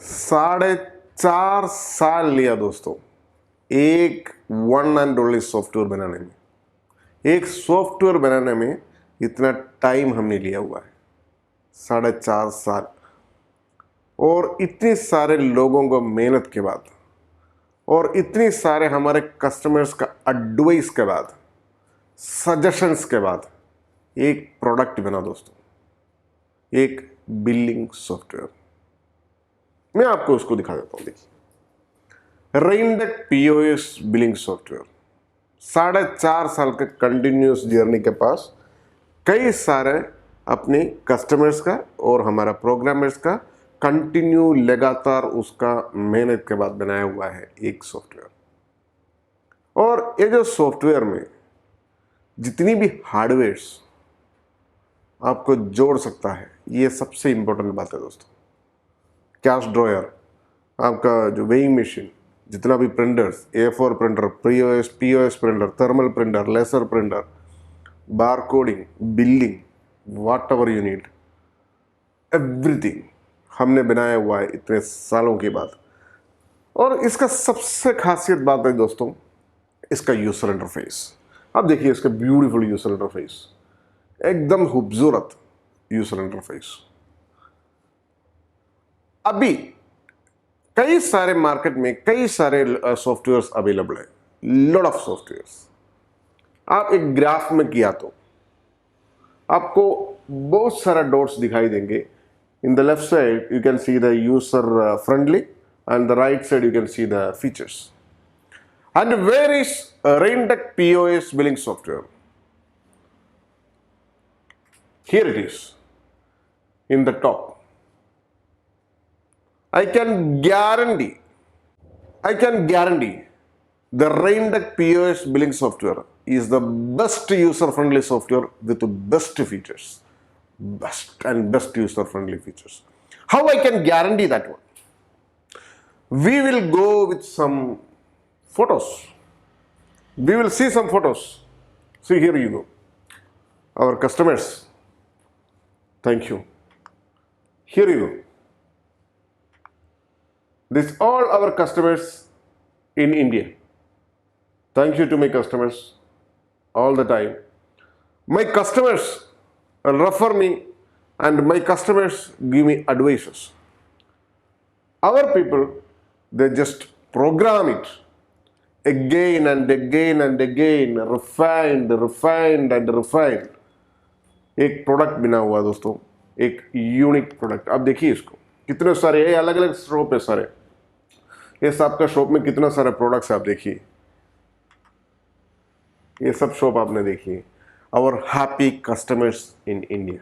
4.5 साल लिया दोस्तों एक वन एंड ओनली सॉफ्टवेयर बनाने में। एक सॉफ्टवेयर बनाने में इतना टाइम हमने लिया हुआ है 4.5 साल। और इतने सारे लोगों को मेहनत के बाद और इतने सारे हमारे कस्टमर्स का एडवाइस के बाद, सजेशंस के बाद एक प्रोडक्ट बना दोस्तों, एक बिलिंग सॉफ्टवेयर। मैं आपको उसको दिखा देता हूं। देखिए, रेनटेक पीओएस बिलिंग सॉफ्टवेयर 4.5 साल के कंटिन्यूस जर्नी के पास कई सारे अपने कस्टमर्स का और हमारा प्रोग्रामर्स का कंटिन्यू लगातार उसका मेहनत के बाद बनाया हुआ है एक सॉफ्टवेयर। और ये जो सॉफ्टवेयर में जितनी भी हार्डवेयर्स आपको जोड़ सकता है, ये सबसे इंपॉर्टेंट बात है दोस्तों। कैश ड्रॉयर, आपका जो वेइंग मशीन, जितना भी printers, A4 printer, POS printer, thermal printer, laser printer, bar coding, billing, whatever you need, everything हमने बनाया हुआ है इतने सालों के बाद। और इसका सबसे खासियत बात है दोस्तों, इसका यूजर इंटरफेस। अब देखिए इसका ब्यूटीफुल यूजर इंटरफेस, एकदम खूबसूरत यूजर इंटरफेस। अभी कई सारे मार्केट में कई सारे सॉफ्टवेयर्स अवेलेबल है, लॉट ऑफ सॉफ्टवेयर्स। आप एक ग्राफ में किया तो आपको बहुत सारा डॉट्स दिखाई देंगे। In the left side, you can see the user friendly, and the right side, you can see the features. And where is RAINTECH POS billing software? Here it is, in the top. I can guarantee the RAINTECH POS billing software is the best user-friendly software with the best features. Best user-friendly features. How I can guarantee that one? We will go with some photos. We will see some photos. See, here you go. Our customers. Thank you. Here you go. This all our customers in India. Thank you to my customers all the time. My customers refer me and my customers give me advices. Our people, they just program it again and again and again, refined and refined. एक product बना हुआ दोस्तों, एक unique product. अब देखिए इसको, कितने सारे ये अलग अलग शॉप है सारे। ये सबका शॉप में कितना सारे प्रोडक्ट्स आप देखिए, ये सब शॉप आपने देखिए। Our happy customers in India.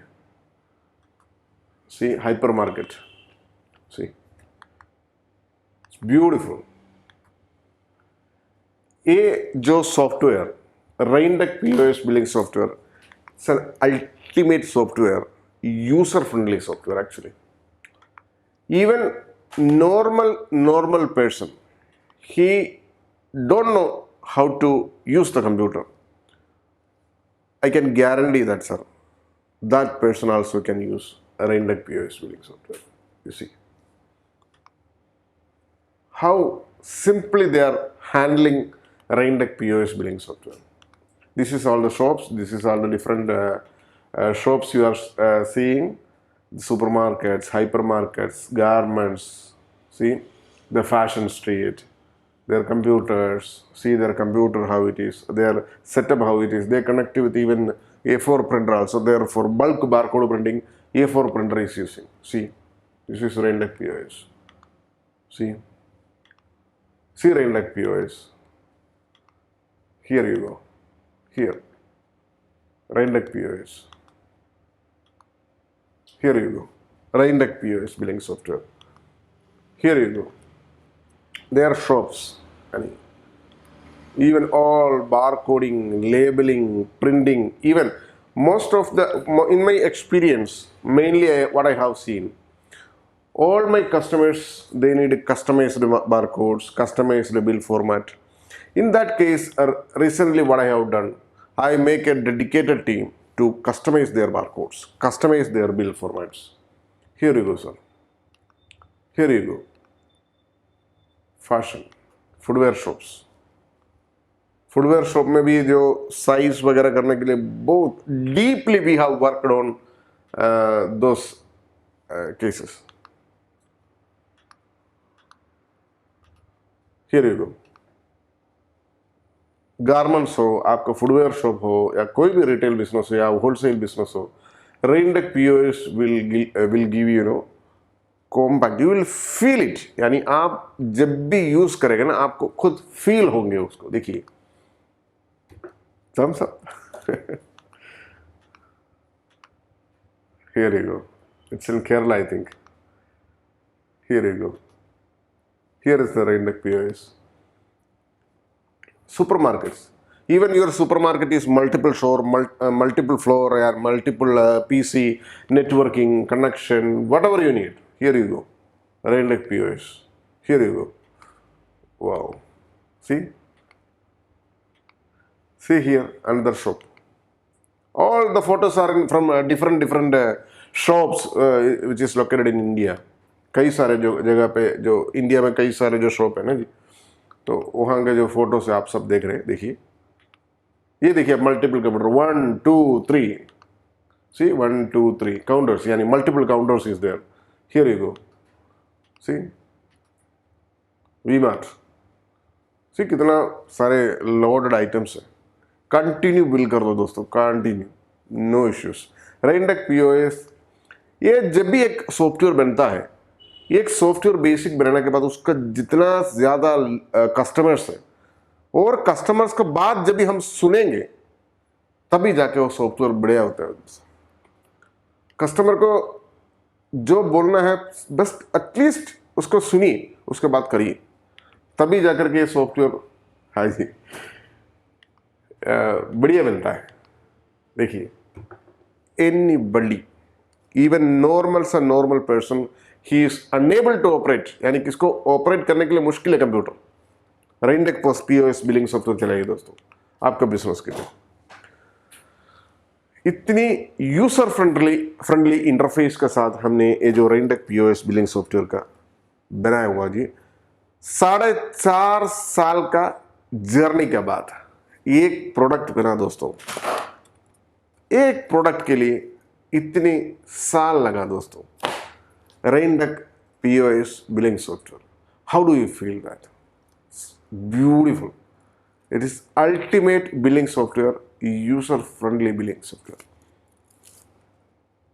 See, hypermarket. See, it's beautiful. ये जो software RAINTECH POS billing software, it's an ultimate software, user friendly software actually. Even normal person, he don't know how to use the computer. I can guarantee that, sir, that person also can use RAINTECH POS billing software. You see how simply they are handling RAINTECH POS billing software. This is all the shops. This is all the different shops you are seeing. The supermarkets, hypermarkets, garments. See the fashion street. Their computers, see their computer how it is, their setup how it is. They connect with even A4 printer also. There for bulk barcode printing, A4 printer is using. See, this is RAINTECH POS. See RAINTECH POS. Here you go. Here, RAINTECH POS. Here you go, RAINTECH POS billing software. Here you go. They are shops, and even all barcoding, labeling, printing, even most of the, in my experience, mainly what I have seen, all my customers, they need customized barcodes, customized bill format. In that case, recently what I have done, I make a dedicated team to customize their barcodes, customize their bill formats. Here you go, sir. Here you go. Fashion, footwear shops. Footwear shop में भी जो size वगैरह करने के लिए बहुत deeply we have worked on those cases. Here you go. Garments हो, आपका फुटवेयर शॉप हो, या कोई भी रिटेल बिजनेस हो या होलसेल बिजनेस हो, Rentech POS will give you no compact, you will feel it. यानी आप जब भी यूज करेंगे ना, आपको खुद फील होंगे उसको। देखिए thumbs up. Here you go, it's in Kerala I think. Here you go, here is the Rentech POS. Supermarkets, even your supermarket is multiple store, multiple floor, or multiple PC networking connection, whatever you need. Here you go, RAINTECH POS. Here you go. Wow, see here another shop. All the photos are from different shops which is located in India. कई सारे जो जगह पे, जो India में कई सारे जो शॉप है ना जी, तो वहाँ के जो फोटोस आप सब देख रहे हैं। देखिए, ये देखिए मल्टीपल कंप्यूटर, 1 2 3, सी 1 2 3 काउंटर्स, यानी multiple counters is there. Here you go, see V Mart, see कितना सारे लोडेड आइटम्स है। कंटिन्यू बिल कर दो दोस्तों, continue, no issues. Rentech POS, ये जब भी एक सॉफ्टवेयर बनता है, एक सॉफ्टवेयर बेसिक बनाने के बाद उसका जितना ज्यादा कस्टमर्स है, और कस्टमर्स के बाद जब भी हम सुनेंगे तभी जाके वो सॉफ्टवेयर बढ़िया होता है। कस्टमर को जो बोलना है बस एटलीस्ट उसको सुनिए, उसके बाद करिए, तभी जाकर के ये सॉफ्टवेयर, हाँ जी, बढ़िया बनता है। देखिए, एनीबडी, इवन नॉर्मल सा normal person, he is unable to operate, यानी किसको ऑपरेट करने के लिए मुश्किल है कंप्यूटर, रेनटेक पीओएस बिलिंग सॉफ्टवेयर चलाइए दोस्तों आपका बिजनेस के लिए। इतनी यूजर फ्रेंडली इंटरफेस के साथ हमने ये जो रेनटेक पीओएस बिलिंग सॉफ्टवेयर का बनाया हुआ जी, 4.5 साल का जर्नी के बाद एक प्रोडक्ट बना दोस्तों। एक प्रोडक्ट के लिए इतनी साल लगा दोस्तों। RAINTECH POS billing software. How do you feel that? It's beautiful. It is ultimate billing software, user-friendly billing software.